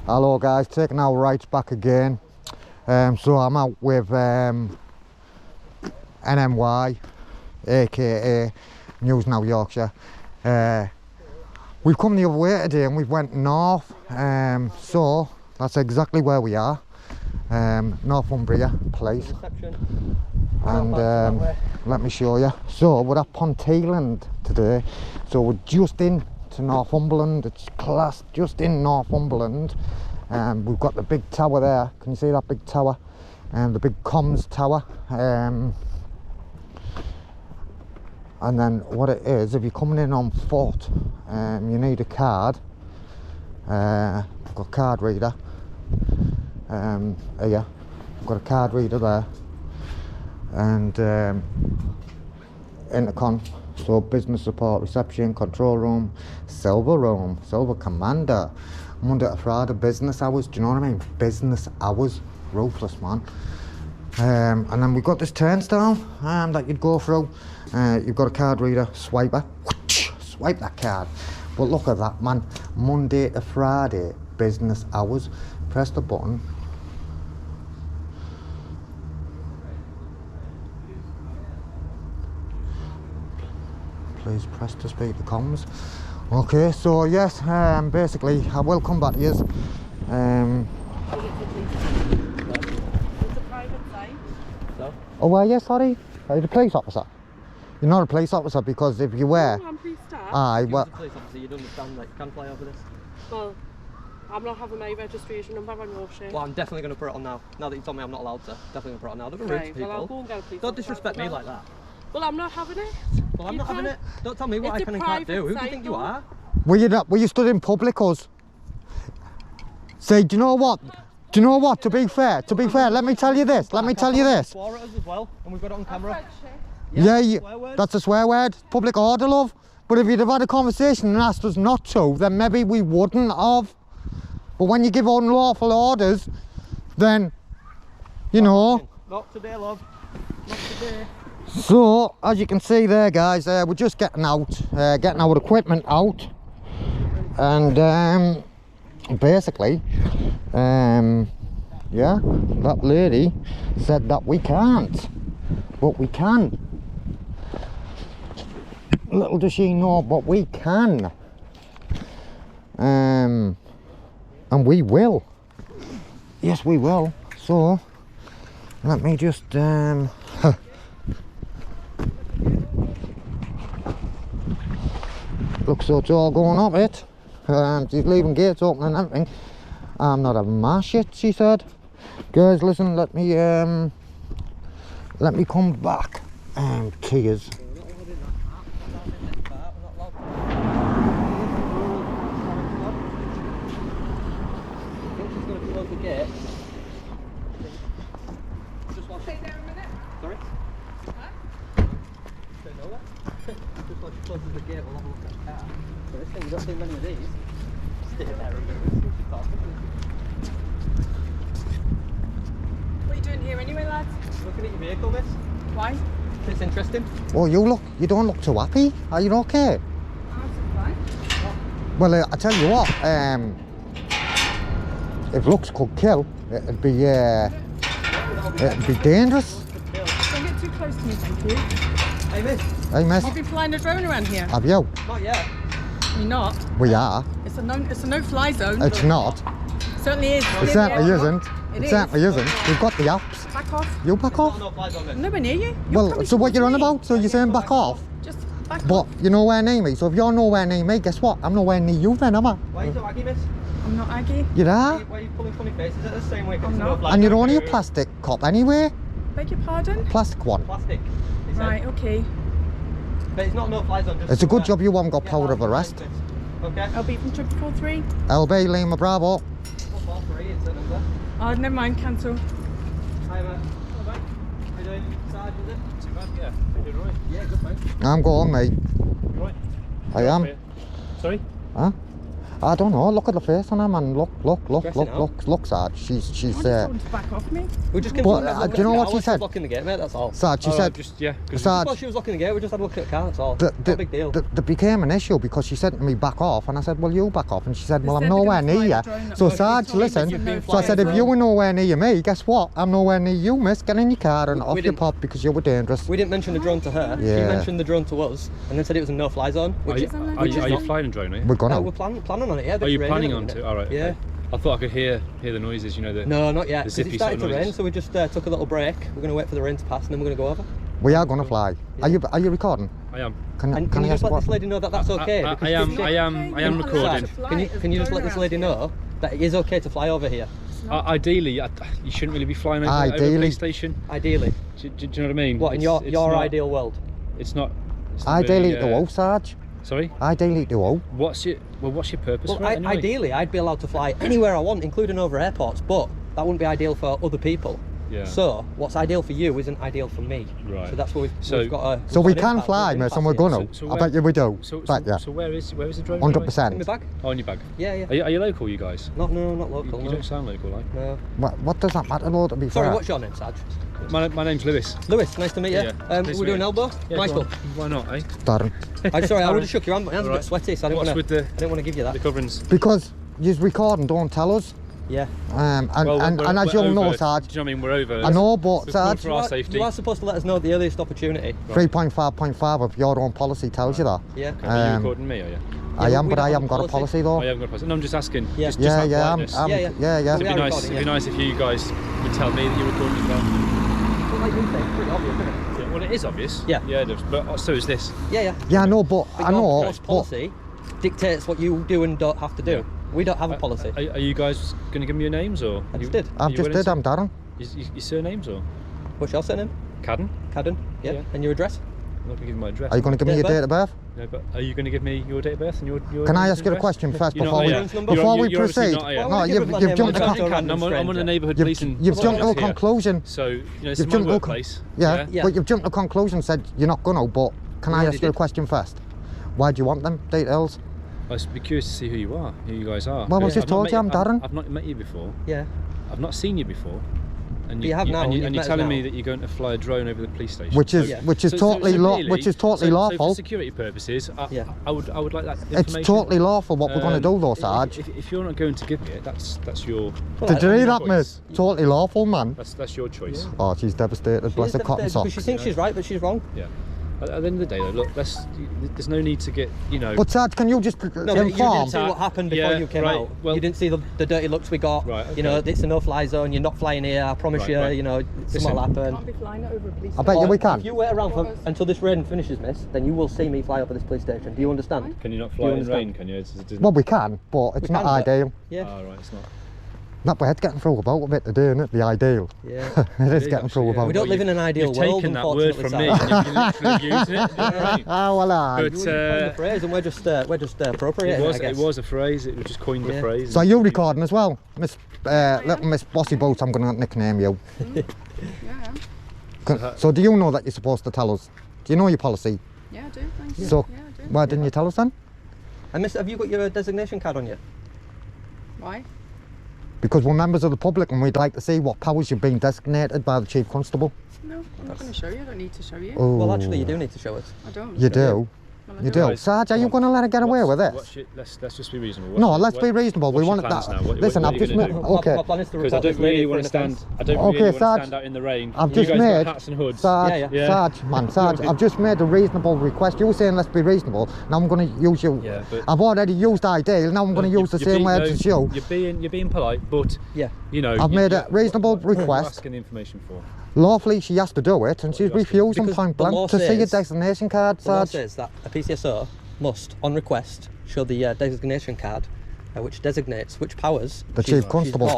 Hello guys, taking our rights back again. So I'm out with NMY, aka News Now Yorkshire. We've come the other way today and we've went north, so that's exactly where we are. Northumbria place. And let me show you. So we're at Ponteland today. So we're just into Northumberland. It's classed just in Northumberland. We've got the big tower there. Can you see that big tower? The big comms tower. And then what it is, if you're coming in on foot, you need a card. I've got a card reader. Here, I've got a card reader there. And intercom, so business support, reception, control room, silver commander, Monday to Friday, business hours. Do you know what I mean? Business hours, ruthless man. And then we've got this turnstile that you'd go through. You've got a card reader, swiper, swipe that card. But look at that, man. Monday to Friday, business hours. Press the button. Please press to speak the comms. Okay, so yes, basically I will come back to you. It's a private site. So? Oh, well, yes, sorry. Are you the police officer? You're not a police officer, because if you were... No, I'm police staff. Aye, well... Police officer, you don't understand, like, you can't fly over this. Well, I'm not having my registration number on your shit. Well, I'm definitely going to put it on now. Now that you told me I'm not allowed to. Definitely going to put it on now. Don't be rude to Right, people. well, I'll go and get a police Don't officer. disrespect me like that. Well, I'm not having it. Well, I'm not having it. Don't tell me what I can and can't do. Who do you think you are? Were you stood in public, us? Say, do you know what? Do you know what? To be fair, let me tell you this. Swore at us as well, and we've got it on camera. Yeah, that's a swear word. Public order, love. But if you'd have had a conversation and asked us not to, then maybe we wouldn't have. But when you give unlawful orders, then, you know. Not today, love. Not today. So, as you can see there, guys, we're just getting out, getting our equipment out. And basically, yeah, that lady said that we can't, but we can. Little does she know, but we can. And we will. Yes, we will. So, let me just, looks so it's all going up it. She's leaving gates open and everything. I'm not having my shit, she said. Guys, listen, let me come back to yous. Sorry? Huh? Don't know that. Just like she closes the gate, we'll have a look at the car. But this thing, you don't see many of these. Stay there and move. What are you doing here anyway, lads? Looking at your vehicle, miss. Why? It's interesting. Oh, you don't look too happy. Are you okay? I'm fine. Well, I tell you what, if looks could kill, it'd be dangerous. Don't get too close to me, thank you. Hey, miss. Hey, miss. You've been flying a drone around here. Have you? Not yet. You're not. We are. It's a no-fly zone. It's not. Certainly is. It certainly isn't. It certainly isn't. We've got the apps. Back off. You back off? No flies on this. Nowhere near you. Well, so what you're on about? So you're saying back off? Just back But off. you're nowhere near me. So if you're nowhere near me, guess what? I'm nowhere near you then, am I? Why are you so aggy, miss? I'm not Aggie. You are? Why are you pulling funny faces at the same way? I'm not. And you're only a plastic cop anyway. Beg your pardon? Plastic one. Plastic. He said. Right, okay. But it's not no fly zone. Just It's a good job you haven't got Get power out of arrest. this. Okay. LB from 343. LB Lima Bravo. 443 is the number. Oh, never mind, cancel. Hi, mate. Hello, mate. How you doing? Sarge, is it? Too bad, yeah. How you doing, right? Yeah, good, mate. I'm going, mate. You right? I am. Sorry? Huh? I don't know. Look at the face on her, man. Look, Stressing out. look, Sarge. She's. I just want to back off me. We just came But, to do you know what she said? locking the gate, mate, that's all. Sarge, she Oh, said. just, yeah. 'cause Sarge, While she was locking the gate, we just had a look at the car, that's all. the, No big deal. the became an issue because she said to me, back off, and I said, well, you back off, and she said, well, They I'm said they're nowhere gonna near fly you. the drone up. So Well, they Sarge, told me listen. you've been So I said, flying if you as were nowhere near me, guess what? I'm nowhere near you, miss. Get in your car and off your didn't- pop because you were dangerous. We didn't mention the drone to her. Yeah. She mentioned the drone to us, and then said it was a no-fly zone. Are Which you, is, are you flying a drone, are you? We're gonna. no, we're planning on it. Yeah. Are you it's planning raining on at the to? minute. All right. Okay. Yeah. I thought I could hear the noises. You know the. No, not yet. The Because zippy it sort started of to rain, noises. so we just took a little break. We're going to wait for the rain to pass, and then we're going to go over. We are gonna fly. Yeah. Are you recording? I am. And Can can I you ask just let what? this lady know that that's okay? I Because am. she's I sick. am. I am You're not recording. allowed to fly. Can you just let this lady know that it is okay to fly over here? Ideally, you shouldn't really be flying over a Ideally. police station. Ideally. Do you know what I mean? What in It's your not- ideal world? It's not. It's not Ideally, really, to all, Sarge. Sorry. Ideally, to all. What's your purpose Well, for it anyway? ideally, I'd be allowed to fly anywhere I want, including over airports, but that wouldn't be ideal for other people. Yeah. So, what's ideal for you isn't ideal for me. Right. So that's what So- we've got a... So we've we got an can impact, fly, we've miss, got and we're an impact, gonna. So I where- bet you we do. So Bet ya. where is the drone? 100%. In my bag? Oh, in your bag. Yeah, yeah. Are you local, you guys? No, not You, local, you no. don't sound local, like. No. What does that matter, though, to be Sorry, fair? what's your name, Sarge? My name's Lewis. Lewis, nice to meet you. Yeah, nice to We're doing meet you. elbow? Yeah, Michael. go on. Why not, eh? Darren. I'm sorry, I would have shook your hand, but my hand's a Alright. bit sweaty, so I What's with the didn't want to give you that. coverings? Because you record and don't tell us. Yeah. And Well, as we're you'll know, over. Sarge, Do you know what I mean? We're over. I know, but We're called Sarge, for our safety. You are supposed to let us know at the earliest opportunity. 3.5.5 of your own policy tells you that. Yeah. Okay, are you Um, recording me, are you? I Yeah, am, we but don't I have haven't a got a policy. policy Oh, though. you haven't got a person. No, I'm just asking. Yeah. Just Yeah, out of yeah, politeness. I'm, Yeah, yeah. We It'd are be nice. recording, It'd be yeah. nice if you guys would tell me that you're recording as well. Well, like you say, it's pretty obvious, isn't it? Yeah, well, it is obvious. Yeah. Yeah, it is. But so is this. Yeah, yeah. Yeah, I know, but But I your know, force but policy dictates what you do and don't have to do. Yeah. We don't have a policy. Are you guys going to give me your names or? I just did. I've you just willing did. to- I'm Darren. Your surnames or? What's your surname? Cadden? Cadden. Yeah. Yeah. And your address? I'm not going to give you my address. Are you going to give me Date your of date of birth? No, but are you going to give me your date of birth and your Can I name ask and you a address? question first You're not, before are we you? before we You're obviously proceed? not, are you? Why No, would you give you've us you've my jumped name? the I'm con- Cadden, I'm on the neighbourhood you've, policing. you've jumped to a here. conclusion. So, you know, this You've is my jumped to a workplace. Yeah, Yeah. but you've jumped to a conclusion. Said you're not gonna. But can We I already ask you a did. question first? Why do you want them details? I'd be curious to see who you are, who you guys are. Well, I Because just I've not told met you I'm Darren. I've not met you before. Yeah. I've not seen you before. And But you have now, And, you've you're met us telling me now. that you're going to fly a drone over the police station. Which is Yeah. which is totally really- which is totally so lawful. for security purposes, Yeah. I would like that information. It's totally lawful what we're going to do, though, if- Sarge. If you're not going to give me it, that's your Well, Did you I- hear that, choice. miss? Totally lawful, man. that's your choice. Oh, she's devastated. She Bless is her cotton devastated because she socks. thinks she's right, but she's wrong. Yeah. At the end of the day, though, look, there's no need to get, you know. But Sarge, can you just No, but you inform? didn't see what happened before Yeah, you came right, out. well- You didn't see the dirty looks we got. Right, You know, okay. it's a no-fly zone. You're not flying here. I promise Right, you. right. You know, Listen. something will happen. Can't be flying over a police I bet you station. we can. If you wait around until this rain finishes, miss, then you will see me fly over this police station. Do you understand? Can you not Do fly you in understand? rain? Can you? It doesn't- Well, we can, but it's We not can, but- ideal. Yeah. Oh, right, it's not. Not bad getting through about a bit today, isn't it? The ideal. Yeah. It is is getting through actually, yeah. about. We don't live in an ideal You've world, taken that word from me and unfortunately, you're literally using it. You know what I mean? Ah, well, aye. But Coined the phrase, and we're just appropriating I guess. it was a phrase. It was just coined the Yeah. phrase. So you recording as well, Miss Little Miss Bossy Boots? I'm going to nickname you. Yeah, So do you know that you're supposed to tell us? Do you know your policy? yeah, I do. Thank you. So Yeah, I do. why didn't you tell us then? And miss, have you got your designation card on you? Why? Because we're members of the public and we'd like to see what powers you've been designated by the Chief Constable. No, I'm not going to show you. I don't need to show you. Oh, Well, actually, you do need to show us. I don't. You do. Well, I You don't. do. Sarge, are you going to let her get away with this? Let's just be reasonable. No, let's be reasonable. We want plans that. now? Listen, what I've are just you gonna made. do? Okay. My plan is to Because I report don't this lady really for want an to stand. offence. I don't Okay, really want to Sarge, stand out in the rain. I've You just guys made. got hats and hoods. Sarge, Yeah, yeah. Sarge, man, Sarge, I've just made a reasonable request. You were saying let's be reasonable. Now I'm going to use you. Yeah, but- I've already used ideal. Now I'm going to use the same words as you. You're being polite, but Yeah. you know. I've made a you- reasonable what are you request. asking the information for? Lawfully, she has to do it, and she's are you asking? refusing Because point the law blank to see your says- designation card, The law Sarge. says that a PCSO must, on request, show the designation card, which designates which powers The she's- Chief Constable. she's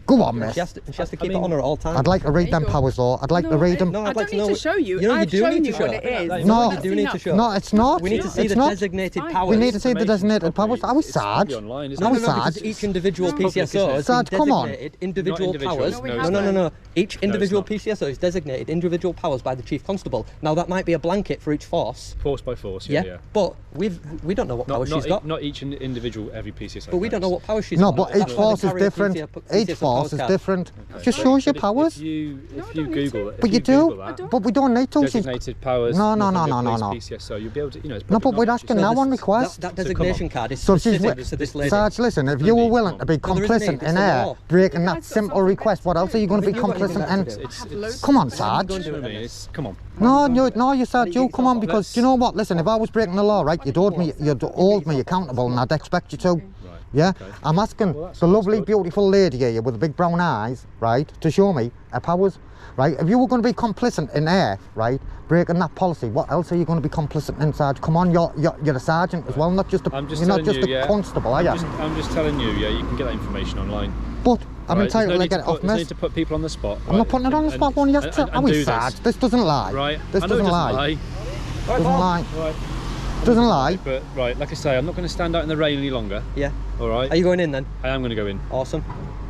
got Go on, miss. She has to keep it on her at all times. I'd like to read There them you go. powers, though. I'd like to read them. No, I I'd like don't to need know. to show you. You know, you I've do shown need you to show. what it is. No. you do need to show. No, it's not. We need to see it's the not. designated Fine. powers. We need to see the Information designated properly. powers. Are we It's sad? online, isn't No, it? we No, sad. because each individual Public, PCSO isn't it? has Sad, been come on. designated individual Not powers. No, we No, haven't. no. Each individual not. PCSO is designated individual powers by the Chief Constable. Now, that might be a blanket for each force. Force by force, Yeah, yeah. but we don't know what powers she's got. Not each individual, every PCSO. But we don't know what powers she's No, got. but That's each why they force is carry a different. PCSO Each force powers is card. different. Just shows your powers. If you No, I don't need Google to. it, But if you do. Google that, But we don't need to. She's... designated powers. No, no, no, Northumbria no, no, Police no. PCSO, you'll be able to, you know, it's No, public but we're knowledge, asking it's- now on That request. that So come designation on. card is So she's specific to this lady. Sarge, listen, if you were Indeed, willing come to be on. No, there isn't complicit any, in it's a air law. breaking that Guys, got simple something request, what else are you going to be Have you got anything complicit better in? to do? Have loads Come on, of- Sarge. Go and do it I mean, then. come on. No, you said you come on because Let's- do you know what? Listen, if I was breaking the law, right, you'd hold me accountable, and I'd expect you to. Yeah, Okay. I'm asking Well, that's the lovely, good. beautiful lady here with the big brown eyes, right, to show me her powers, right? If you were going to be complicit in air, right, breaking that policy, what else are you going to be complicit in, Sarge? Come on, you're a sergeant as well, not just a, I'm just you're not telling just you, a yeah. constable, are you? I'm just telling you, yeah, you can get that information online. But I'm Right, entitled there's no to get it off, There's no miss. need to put people on the spot. I'm not putting it on the spot, one. Yes, are we, Sarge? This doesn't lie. Right. This I know it doesn't lie. Doesn't lie. Right. Doesn't lie. But right, like I say, I'm not going to stand out in the rain any longer. Yeah. All right. Are you going in then? I am going to go in. Awesome.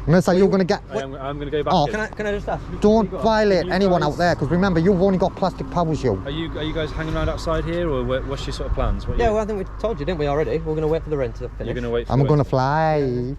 Miss, are you going to get? I'm going to go back Oh, in. Can I just ask? Don't You go. violate You anyone guys- out there, because remember, you've only got plastic powers, you. Are you guys hanging around outside here, or what's your sort of plans? What are Yeah, you, well, I think we told you, didn't we already? We're going to wait for the rain to finish. you're going to wait for I'm the going to wind?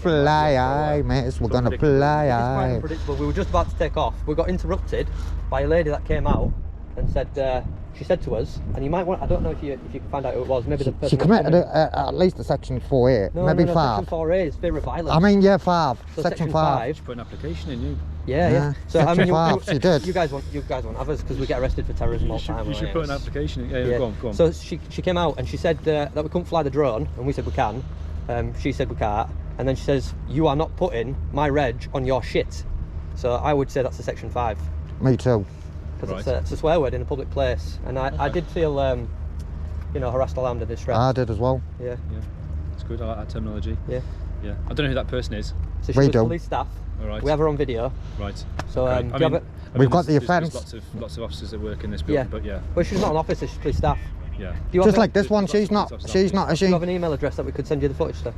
fly high, miss. We're going to fly It's quite high. unpredictable. We were just about to take off. We got interrupted by a lady that came out and said, she said to us, and you might want, I don't know if you can find out who it was, maybe the person. She who committed commented. at least a section 4A, No, maybe no, 5. Section 4A is spirit violence. I mean, yeah, 5. So section 5. Put an application in, you. Yeah. Yeah, So I Section mean, 5, she did. You guys won't have us because we get arrested for terrorism all the time. You should right? put an application in. Yeah, Yeah. go on. So she came out and she said that we couldn't fly the drone, and we said we can. She said we can't, and then she says, "You are not putting my reg on your shit." So I would say that's a section 5 Me too. because Right. it's a swear word in a public place, and I did feel harassed, alarmed, and distressed. I did as well. Yeah. Yeah, it's good. I like that terminology. Yeah. Yeah. I don't know who that person is. So she We was do. police staff. All right. We have her on video. Right. So Okay. do you have it? We've got there's- the there's offence. Lots of officers that work in this Yeah. building, but yeah. Well, she's not an officer. She's police staff. Yeah. Do you Just have like this one, lots of she's not, police she's not, is Do she? you have an email address that we could send you the footage to?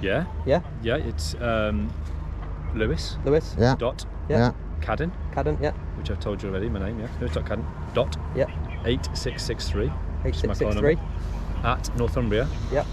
Yeah. Yeah. Yeah. It's Lewis. Lewis. Yeah, Dot yeah. Cadden, Cadden. Yeah. which I've told you already. My name. Yeah. Lewis. Dot Cadden. Dot Yeah. 8663 which is my phone 8663. number, at Northumbria. Yeah.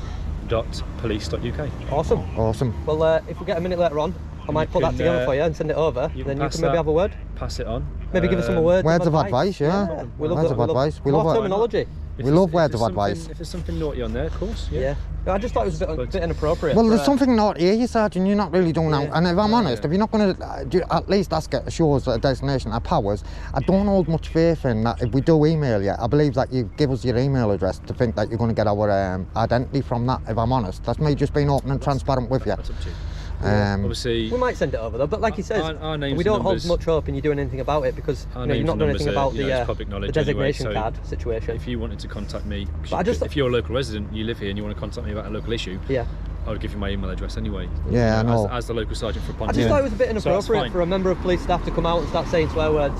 .police.uk. Awesome. Awesome. Well, if we get a minute later on, I might put that can, together for you and send it over. you Then can you pass can maybe that. have a word. Pass it on. Maybe give us some words. Words of advice, yeah. We love Words that- of we love advice. We more love it. terminology. We love words of advice. If there's something naughty on there, of course. Yeah. Yeah. No, I just thought it was a bit inappropriate. Well, for, there's something not here, you Sergeant, you're not really doing that. Yeah. And if I'm Yeah, honest, yeah. if you're not going to at least ask it, show us a designation of powers, I don't hold much faith in that. If we do email you, I believe that you give us your email address to think that you're going to get our identity from that, if I'm honest. That's me just being open and transparent with you. That's up to you. Um, Obviously, we might send it over though, but like he says, our names we and don't hold numbers- much hope in you doing anything about it because Our you're names not and doing numbers anything are, about you know, the it's public knowledge designation anyway, so card situation. if you wanted to contact me, But I just- if you're a local resident, you live here, and you want to contact me about a local issue, Yeah. I would give you my email address anyway. Yeah, I know. As the local sergeant for I Ponty. just thought it was a bit So that's inappropriate fine. for a member of police staff to come out and start saying swear words,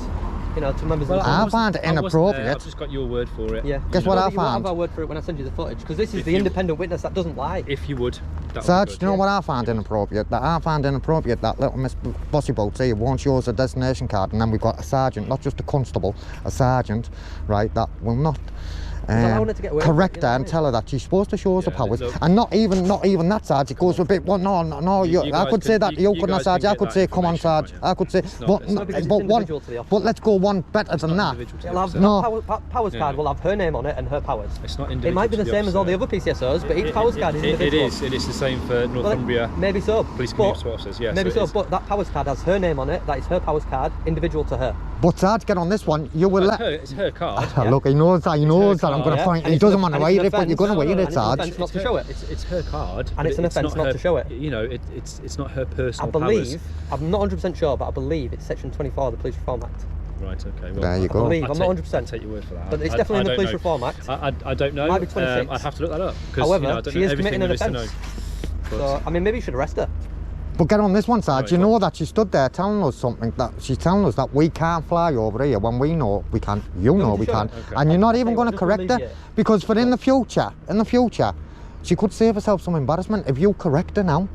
to members Well, of the I public. find it wasn't there, inappropriate. I've just got your word for it. Yeah. Guess You what know. I You won't found? have our word for it when I send you the footage because this is If the you- independent witness that doesn't lie. If you would, that Sarge, would be do you know good. what I found inappropriate? That I found inappropriate that little Miss Bossy Boats here won't show us a destination card, and then we've got a sergeant, not just a constable, a sergeant, right, that will not allowing her to get away with it, correct you her know and what I tell her that she's supposed to show us the Yeah, powers, look. and not even that, Sarge. It goes a bit. Well, no. You I guys could say can- that you you couldn't, guys Sarge. can I get could that say, come on, information, Sarge. can't you? I could say, It's not- but it's not because it's but one. individual to the officer. But let's go one better than that. Individual to the It'll have officer. No. powers Yeah. card will have her name on it and her powers. It's not It individual might be to the same as all the officer. other PCSOs, but each powers card is individual. It is the same for Northumbria. Maybe so. Police but- community officers, yes. Maybe it so, is. but that powers card has her name on it. That is her powers card, individual to her. But Sarge, get on this one. You will It's let. it's her card. Yeah. Look, he knows that. He knows that. I'm going to Yeah, point. and He it's doesn't an- want to and read it's it, but you're going to offence. read No, it, and it's an Sarge. offence not to show it. It's her card. And but it's an offence not not to show it. You know, it's not her I personal believe, powers. I'm not 100% sure, but I believe it's section 24 of the Police Reform Act. Right. Okay. Well, There you go. I believe, I'll I'm take- not 100%. I'll take your word for that. But it's I definitely in the don't Police know. Reform Act. I don't know. Might be 26. I'd have to look that up. 'cause, However, you know, I don't she know is everything committing an there is to offence. know. So, I mean, maybe you should arrest her. But get on this one side, Right, you go know that she stood there telling us something, that she's telling us that we can't fly over here when we know we can. You know we can. Okay. And you're not even Hey, going to just correct her. alleviate. Because for in the future, she could save herself some embarrassment if you correct her now.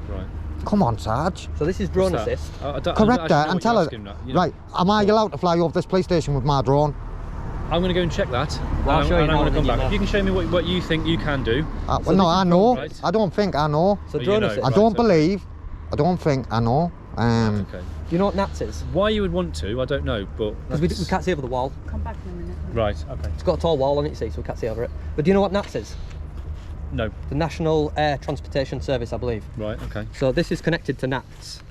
Right. Come on, Sarge. So this is drone What's that? assist. I don't Correct actually her know and what tell you're her, asking that, you know. right, am I allowed to fly over this police station with my drone? I'm going to go and check that. Well, I'll show you and I'm now going and to come then you back. know. If you can show me what you think you can do. Well, So no, this I is know. right. I don't think I know. So Oh, drone you know. assist. I Right, don't okay. believe. I don't think I know. Okay. Do you know what NATS is? Why you would want to, I don't know, but Because we can't see over the wall. Come back in a minute. right. Okay. It's got a tall wall on it, you see, so we can't see over it. But do you know what NATS is? No. The National Air Transportation Service, I believe. Right. Okay. So this is connected to NATS,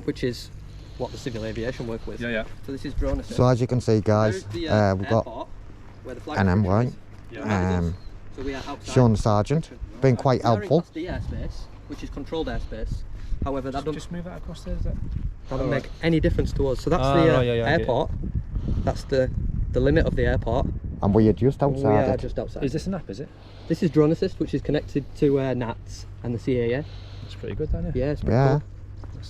which is what the civil aviation work with. Yeah. Yeah. So this is drone assist. So as you can see, guys, There's the, we've got airport, where the flight an bridge MY, is. Behind us. So we are outside. Sean Sargent, been quite We are in helpful. Class D airspace, which is controlled airspace. However, that Just move that across there. Is that? doesn't Alright. make any difference to us. So that's Ah, the right, yeah, I get it. airport. That's the limit of the airport. And we are just We outside are it. just outside. Is this an app? Is it? This is drone assist, which is connected to NATS and the CAA. It's pretty good, isn't it? Yeah, it's pretty Yeah. cool.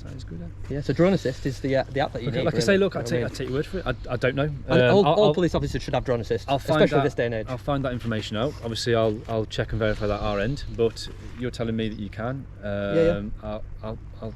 That is good. Yeah, so drone assist is the app that you Okay, need. like I really, say, look, you I know take what your word for it. I don't know. And all I'll- police officers should have drone assist, I'll find especially that, this day and age. I'll find that information out. Obviously, I'll check and verify that our end. But you're telling me that you can. Yeah.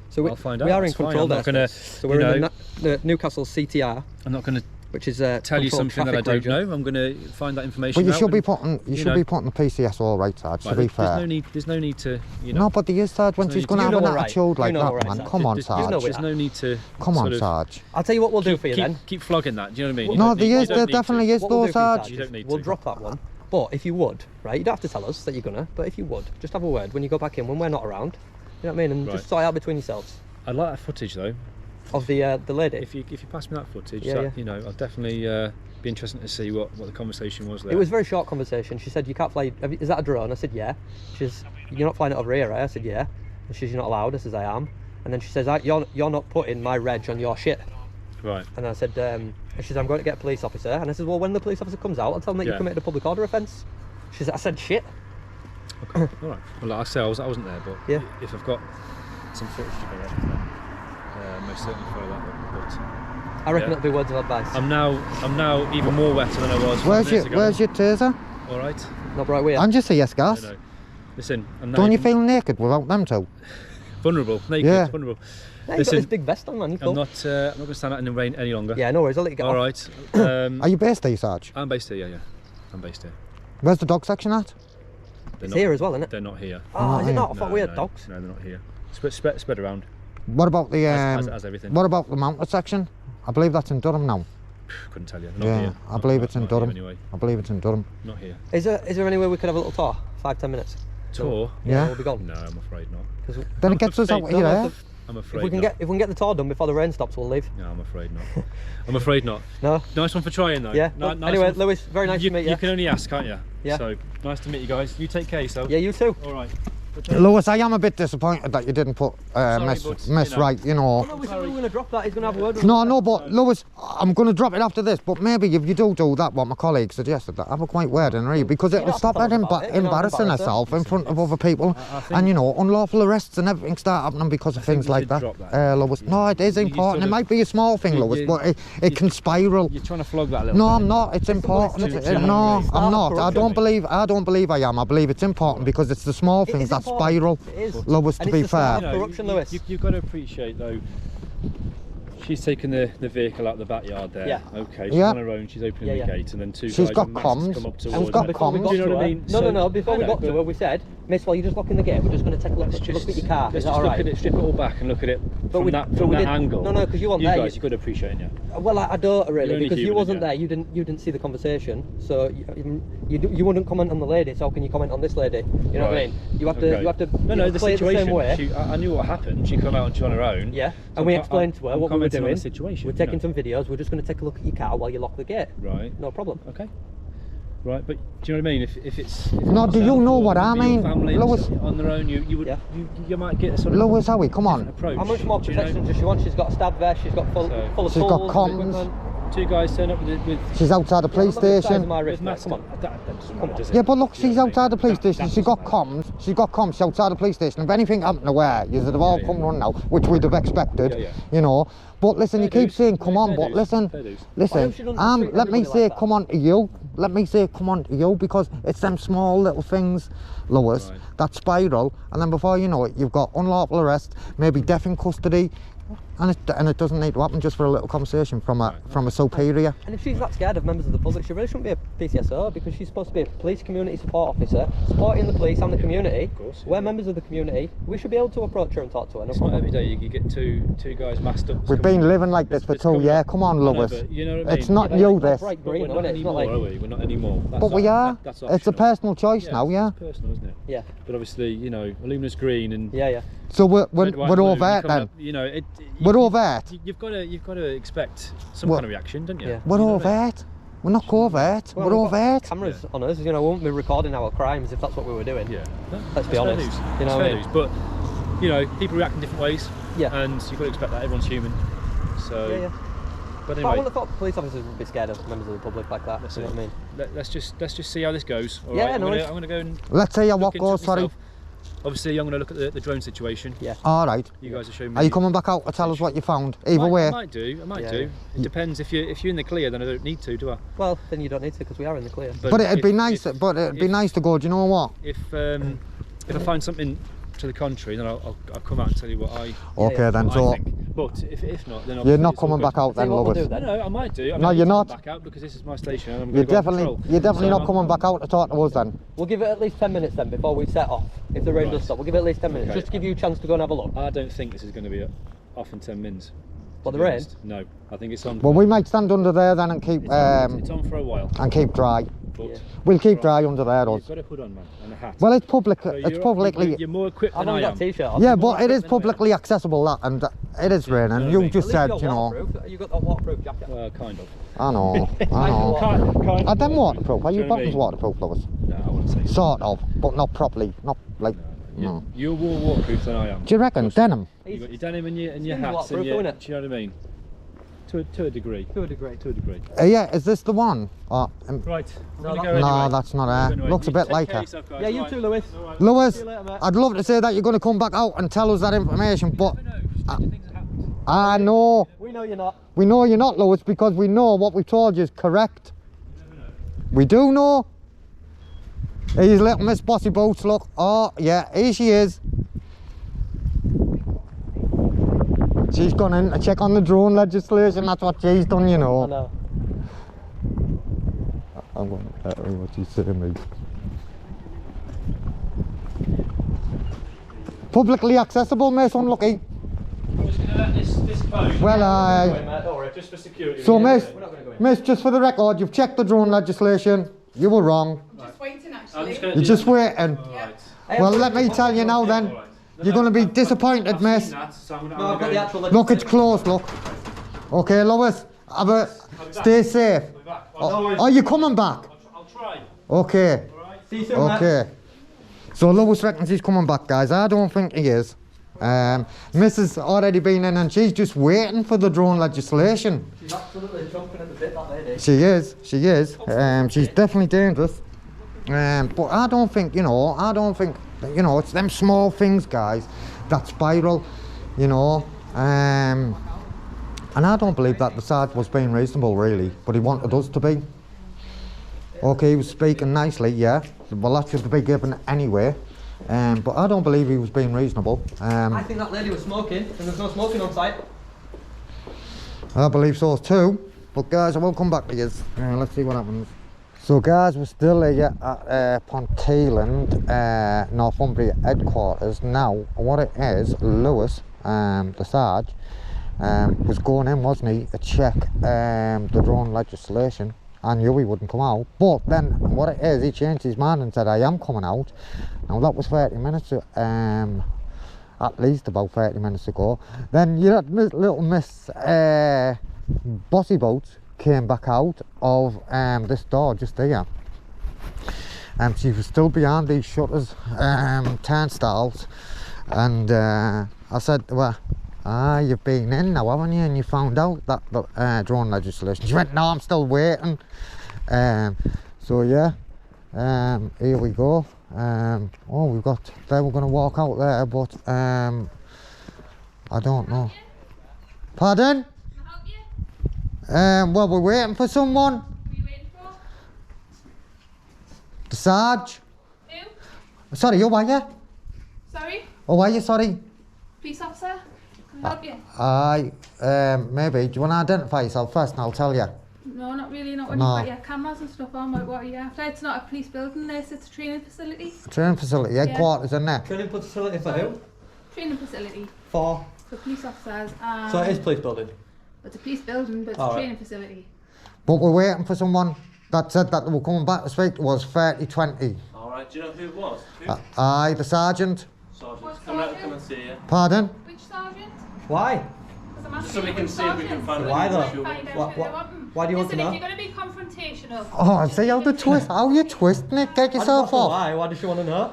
So I'll find out. we are in It's fine. controlled I'm not gonna. airspace. So we're in the Newcastle CTR, I'm not going to which is tell you controlled something that I traffic don't region. know. I'm going to find that information. But you out should be and- putting you should know. be putting the PCS all right, Sarge, to be fair. There's no need to. You know. No, but there is, Sarge, when No, she's you going to know have an we're right. attitude like You know that, we're right, man. Sarge. Come on, There's no Sarge. way. There's no need to. Come sort on, of Sarge. I'll tell you what we'll do for you then. Keep flogging that. Do you know what I mean? No, You there don't is, need there to. definitely is What we'll though, do for you, Sarge. Sarge, You don't need we'll to. drop that one. But if you would, right, you don't have to tell us that you're gonna, but if you would, just have a word when you go back in when we're not around. You know what I mean? And Right. just sort it out between yourselves. I'd like that footage though. Of the lady. If you pass me that footage, Yeah, that, yeah. you know, I'll definitely be interested to see what the conversation was there. It was a very short conversation. She said, "You can't fly. Is that a drone?" I said, "Yeah." She says, "You're not flying it over here, right?" I said, "Yeah." And she says, "You're not allowed." I says, "I am." And then she says, "You're not putting my reg on your shit." right. And I said, and she says, "I'm going to get a police officer." And I said, "Well, when the police officer comes out, I'll tell them that you Yeah. committed a public order offence." She said, "I said shit." Okay. All right. Well, like I say, I wasn't there, but Yeah. if I've got some footage to go off, then most certainly follow that one. I reckon Yeah. that'd be words of advice. But I'm now even more wetter than I was. 5 Where's minutes ago. your taser? All right. Not right way. I'm just a yes gas. No. Listen, I'm now Don't you even feel naked without them two? vulnerable, naked, Yeah. vulnerable. Yeah, you got Listen, this big vest on, man. You I'm cool. not going to stand out in the rain any longer. Yeah, no worries. I'll let you get All off. right. Are you based here, Sarge? I'm based here. Yeah. I'm based here. Where's the dog section at? They're It's not, here as well, isn't it? They're not here. Oh, is it yeah. not? I thought we had no, dogs. No, they're not here. Spread around. What about the As everything. what about the mounted section? I believe that's in Durham now. Couldn't tell you. Not Yeah, here. I believe it's in not here Durham. Anyway, I believe it's in Durham. not here. Is there any way we could have a little tour? 5-10 minutes. Tour? Yeah. We'll be gone. No, I'm afraid not. 'Cause Then it gets us out No, of here. no, eh? I'm if afraid we can not. get the tour done before the rain stops, we'll leave. No, I'm afraid not. I'm afraid not. No. Nice one for trying though. Yeah. Nice Anyway, one. Lewis, very nice to meet you. You can only ask, can't you? Yeah. So nice to meet you guys. You take care of yourself. Yeah, you too. All right. Lewis, I am a bit disappointed that you didn't put but, miss you know. right, you know. No, we said we were going to drop that. He's going to have a word with No, us. no, but Lewis, I'm going to drop it after this. But maybe if you do that, what my colleague suggested, that have a quiet word and read, because it'll don't stop have her to tell us about it, you don't embarrassing embarrass her. herself in front of other people, I think- and you know, unlawful arrests and everything start happening because of think things you like should that. drop that. Lewis, no, it is You important. sort It of- might be a small thing, you- Lewis, you- but it can spiral. You're trying to flog that a little No, bit. I'm not. It's important. too- too No, much. I'm not. I don't Corruption. believe I am. I believe it's important because it's the small It things is that important. spiral. It is. Lewis, And to it's be the start fair. of corruption, Lewis. You've got to appreciate though. She's taken the vehicle out the backyard there. Yeah. Okay. She's Yeah. on her own. She's opening Yeah, the yeah. gate, and then two She's guys got with masks comms. come up She's towards got her. Before we comms. got Do you know to what I her- mean? No, So- no. Before I we know, got to but- her, we said, Miss, while you're just locking the gate, we're just going to take a look at your car. Let's Is that just all look right? at it, strip it all back, and look at it But from we- that but from we that didn't- angle. no, 'cause you weren't you there, guys, you- you got to appreciate it. Yeah. Well, I don't really, You're only because you human, wasn't yeah. there. You didn't see the conversation, so you wouldn't comment on the lady. So how can you comment on this lady? You know what I Right. mean? You have Okay. to No, no. The play it the situation. same way. I knew what happened. She come out and she on her own. Yeah, So and we I'm- explained to her I'm what we were commenting on doing. the situation. We're you taking know. some videos. We're just going to take a look at your car while you lock the gate. Right. No problem. Okay. Right, but do you know what I mean? If it's No, do you yourself know or what I your mean? family Lewis- on their own, you would Yeah. you might get a sort of Lewis, Howie, come different on. approach. How much more do you know? protection does she want? She's got a stab vest. She's got full So- of She's got tools, comms. equipment. two guys turn up with She's outside the police Look at the size of station. my with wrist, mate. masks. Come on. That doesn't matter, does it? Yeah, but look, You know she's what I mean? outside the police That- station. that She's got doesn't matter. comms. She's got comms. She's outside the police station. If anything happened to her, you'd have all Yeah, come yeah. run now, which we'd have expected. Yeah, yeah. You know. But listen, you Fair keep dues. saying, "Come on," Fair but dues. listen, Fair dues. Why listen. don't you not treat Let me everybody say, like that? come on to you. Let me say, come on to you, because it's them small little things, Lois, Right. that spiral, and then before you know it, you've got unlawful arrest, maybe death in custody. And it doesn't need to happen just for a little conversation from a superior. And if she's that scared of members of the public, she really shouldn't be a PCSO, because she's supposed to be a police community support officer, supporting the police and the community. Of course, yeah. We're members of the community. We should be able to approach her and talk to her. No It's not problem. every day you get two guys masked up. We've been living like this for It's 2 coming years. up. Come on, I know, Lois. but you know what I mean? It's not Yeah, you, but this. it's bright But green, we're isn't not it? It's not anymore, like... are we? We're not anymore. But we are. That's It's a optional. personal choice now, yeah. It's personal, isn't it? Yeah, But obviously, you know, luminous green and yeah, yeah. So we're red, white, over blue, it you come then. up, you know, We're over it. You've got to expect some Well, kind of reaction, don't you? Yeah. We're You know what I mean? over it. We're not covert. Well, We're we've got over it. cameras on us, you know, we won't be recording our crimes if that's what we were doing. Yeah. No, Let's be that's fair honest, news. you That's know what I fair mean? news. But you know, people react in different ways. Yeah. And you've got to expect that everyone's human. So. Yeah, yeah. But But I anyway, wouldn't have thought police officers would be scared of members of the public like that. Let's You know see. what I mean? let's just see how this goes. All Yeah, right? no worries. I'm gonna go and Let's see how what look into goes, it sorry. myself. Obviously, I'm gonna look at the drone situation. Yeah. All right. You guys are showing me. Are you coming back out to tell us what you found? Either I way. might do. I might Yeah, do. yeah. It depends. If you're in the clear, then I don't need to, do I? Well, then you don't need to, because we are in the clear. But it'd be if- nice. But it'd be if- nice to go. Do you know what? If I find something to the contrary, then I'll come out and tell you what I. Okay yeah. then. what I So think. But if not, then you're obviously not it's all coming good. back out Tell then, you what we'll Lois. do then. No, I might do. I No, mean, you're I need to not. come back out because this is my station. And I'm You're gonna go on definitely patrol. not So- coming back out to talk to us then. We'll give it at least 10 minutes then before we set off. If the rain Right. does stop, we'll give it at least 10 minutes, Okay. just to give you a chance to go and have a look. I don't think this is going to be off in 10 minutes. What, to the be rain? honest. No, I think it's on. Well, we might stand under there then and keep it's on for a while. dry. But Yeah. We'll keep dry under there, us. you've got to put on, man, and a hat. Well, it's public. So It's you're publicly. more equipped I've than I only got am. a t-shirt on. Yeah, but it is than I am. publicly accessible, that, and it is raining. know You what I mean? just At said, least you you're know. waterproof. You got that waterproof jacket. Well, kind of. I know. I know. Kind Are of them waterproof? Are Do you your know what I bottoms mean? waterproof, Lois? No, I wouldn't say so. Sort of, but not properly. Not like. No. You're more waterproof than I am. Do you reckon denim? You've got your denim and your gonna be hats and waterproof, your. isn't it? Do you know what I mean? To a degree. To a degree. To a degree. Yeah, is this the one? Right. No, Gonna that's- go No, anyway. that's not We're her. going away. Looks a You bit take like care her. of yourself, guys. Yeah, you Right. too, Lewis. All right. Lois, See you later, mate. I'd love to say that you're going to come back out and tell us that information, but You never know. Stranger things have happened. I know. We know you're not. We know you're not, Lois, because we know what we've told you is correct. We do know. Here's little Miss Bossy Boots, look. Oh, yeah, here she is. She's gone in to check on the drone legislation. That's what she's done, you I know. know. I'm going to tell her what she's saying, mate. Publicly accessible, Miss Unlucky. I'm just going to let this phone. Well, Wait, mate, don't worry. Just for security. So, Yeah, Miss, we're not gonna go in. Miss, just for the record, you've checked the drone legislation. You were wrong. Just waiting I'm actually. just going You're just waiting. Alright. Well, let me tell you now then. Alright. You're going to be disappointed, I've miss. seen that, so I'm No, gonna I've got go the in. actual Look, it's close, look. Okay, Lois, stay safe. I'll be back. Oh, are you coming back? I'll try. Okay, Alright. See you soon, mate. okay. So Lois reckons he's coming back, guys. I don't think he is. Miss has already been in and she's just waiting for the drone legislation. She's absolutely jumping at the bit, that lady. She is, she is. She's definitely dangerous. But I don't think, it's them small things, guys, that spiral, you know. And I don't believe that the Sarge was being reasonable, really, but he wanted us to be. Okay, he was speaking nicely, yeah. Well, that should be given anyway. But I don't believe he was being reasonable. I think that lady was smoking, and there's no smoking on site. I believe so too. But guys, I will come back to you. Let's see what happens. So guys, we're still here at Ponteland, Northumbria headquarters. Now, what it is, Lewis, the Sarge, was going in, wasn't he, to check the drone legislation. I knew he wouldn't come out, but then what it is, he changed his mind and said, I am coming out. Now that was 30 minutes, at least about 30 minutes ago. Then you know, little Miss Bossy Boats came back out of this door just here. She was still behind these shutters, turnstiles, and I said to her, Ah, you've been in now, haven't you? And you found out that the drone legislation. She went, no, I'm still waiting. So yeah, here we go. Oh, we've got, they were going to walk out there, but I don't know. Pardon? Can I help you? Well, we're waiting for someone. Who are you waiting for? The Sarge. Who? Sorry, who are you? Sorry? Oh, are you, sorry? Police officer? Can I help you? Aye, maybe. Do you want to identify yourself first and I'll tell you? No, not really. Not when No. you've got your cameras and stuff on. What are you after? It's not a police building this. It's a training facility. Training facility, headquarters in there. Training facility for who? Training facility For. for police officers. So it is police building. It's a police building, but it's a Alright. training facility. But we're waiting for someone that said that they were coming back to speak to us 3020. Alright, do you know who it was? Who? Aye, the sergeant. Sergeant's What coming out to sergeant? come and see you. Pardon? Which sergeant? Why? Because I'm Just so asking we you can which see if we can sergeant. find Why out though? who Find out What- who what- they want. why do you want to Listen, know? if you're going to be confrontational. Oh, see how the twist, how you twisting it, get yourself off. Why? Why does she want to know?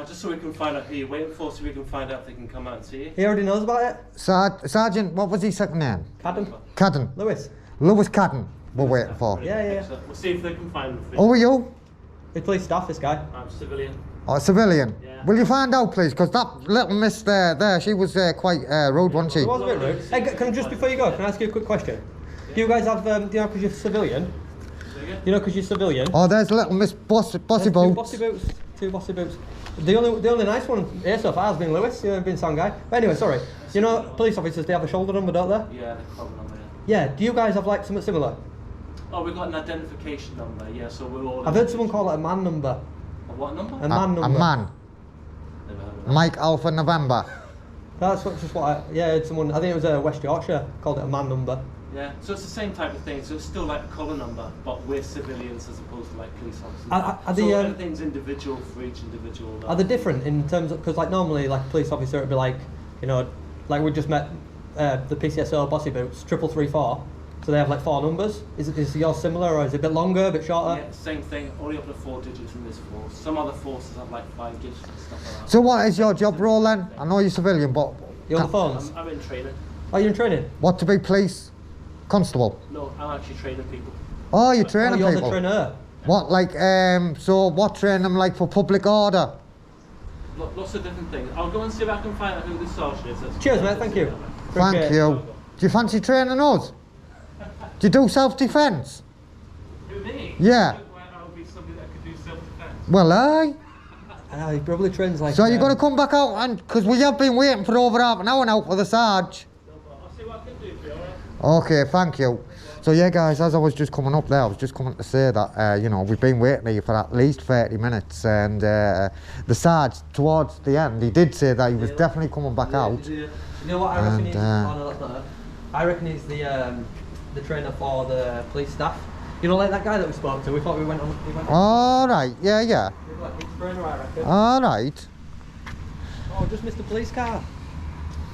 just so we can find out who you're waiting for, so we can find out if they can come out and see you. He already knows about it. Sergeant, what was his second name? Cadden. Cadden. Lewis. Lewis Cadden, we're waiting for. Yeah, yeah. Excellent. We'll see if they can find them for you. Oh, are you? He's police staff, this guy. I'm civilian. Oh, civilian. Yeah. Will you find out, please? Because that little miss there, she was quite rude, wasn't she? It was a bit rude. Hey, can I, just before you go, can I ask you a quick question? Do you guys have, do you know, because you're civilian? You know, because you're civilian. Oh, there's little Miss Bossy There's Boots. Two bossy boots. Two bossy boots. The only nice one here so far has been Lewis. You know, been sound guy. But anyway, sorry. You know, police officers, they have a shoulder number, don't they? Yeah, the club number. Yeah. Do you guys have like something similar? Oh, we've got an identification number, yeah, so we're all... I've heard someone call it a man number. A what number? A man number. A man. Never heard of that. Mike Alpha November. That's just what I, yeah, it's someone, I think it was West Yorkshire, called it a man number. Yeah, so it's the same type of thing, so it's still like a colour number, but we're civilians as opposed to like police officers. Are so the, everything's individual for each individual. Are they different in terms of, because like normally like police officer it'd be like, you know, like we just met the PCSO bossy boots, 3334, so they have like 4 numbers. Is yours similar or is it a bit longer, a bit shorter? Yeah, same thing, only up to 4 digits in this force. Some other forces have like 5 digits and stuff like that. So what is your job role then? I know you're civilian, but You on the phones? I'm in training. Are you in training? what to be police constable? No, I'm actually training people. Oh, you're Oh, training you're people. the trainer. What, like, so what train them like for public order? Lots of different things. I'll go and see if I can find out who this sergeant is. That's- Cheers, mate. Thank you. Thank Appreciate it. you. Do you fancy training us? Do you do self-defence? Who, me? Yeah. I would be somebody that could do self-defense. Well, aye. He probably trains like. So you're going to come back out and, because we have been waiting for over half an hour now for the Sarge. I'll see what I can do for you, alright? Okay, thank you. So yeah, guys, as I was just coming up there, I was just coming to say that, you know, we've been waiting here for at least 30 minutes, and the Sarge, towards the end, he did say that he was definitely coming back out. You know what I reckon And, he's? Oh no, that's not her. I reckon he's the trainer for the police staff. You know, like that guy that we spoke to. We thought we went on. We went on. All right, yeah, yeah. He's like his trainer, I reckon. All right. Oh, just missed the police car.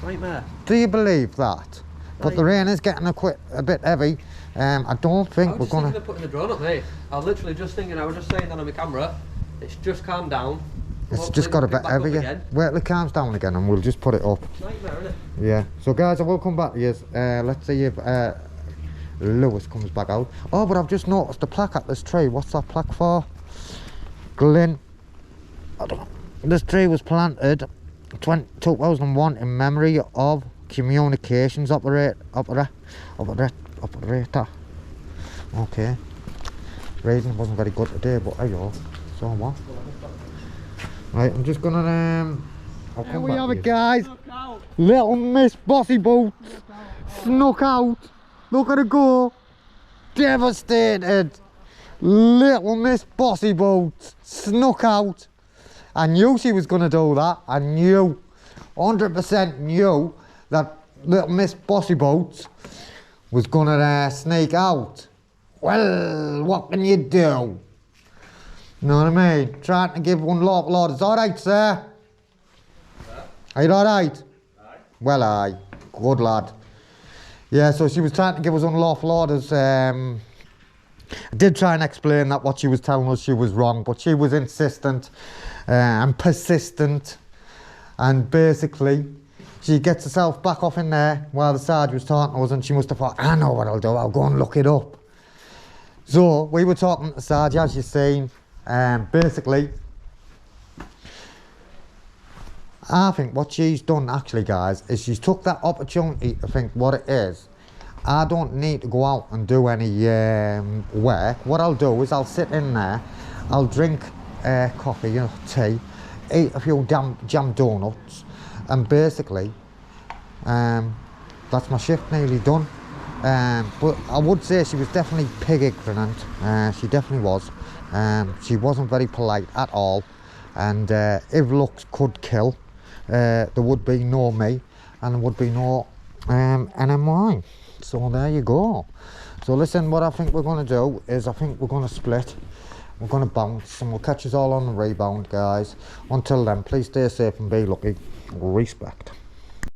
Nightmare. Do you believe that? But the rain is getting a bit heavy. I don't I think was we're just gonna. thinking of putting the drone up, mate. I was literally just thinking. I was just saying that on my camera. It's just calmed down. It's Hopefully just got a we'll bit pick back up heavier. again. Wait till it calms down again, and we'll just put it up. Nightmare, isn't it? Yeah. So guys, I will come back to you. Let's see if Lewis comes back out. Oh, but I've just noticed the plaque at this tree. What's that plaque for? Glyn. I don't know. This tree was planted 2001 in memory of communications operator. Okay. Reading wasn't very good today, but hey yo. So what? Right, I'm just gonna I'll come back. Here we have it, guys. Little Miss Bossy Boots snuck out. Look at her go. Devastated. Little Miss Bossy Boots snuck out. I knew she was gonna do that. I knew, 100% knew that little Miss Bossy Boots was gonna sneak out. Well, what can you do? You know what I mean? Trying to give one lawful orders. All right, sir? Are you all right? Aye. Well, aye. Good lad. Yeah, so she was trying to give us unlawful orders. I did try and explain that what she was telling us she was wrong, but she was insistent and persistent. And basically, She gets herself back off in there while the Sarge was talking to us, and she must have thought, I know what I'll do, I'll go and look it up. So we were talking to Sarge, as you've seen, basically, I think what she's done actually, guys, is she's took that opportunity to think what it is. I don't need to go out and do any work. What I'll do is I'll sit in there, I'll drink coffee, you know, tea, eat a few jam donuts, and basically, that's my shift nearly done. But I would say she was definitely pig ignorant. She definitely was. She wasn't very polite at all, and if looks could kill, there would be no me, and there would be no NMY. So there you go. So listen, what I think we're going to do is I think we're going to split. We're going to bounce, and we'll catch us all on the rebound, guys. Until then, please stay safe and be lucky. Respect.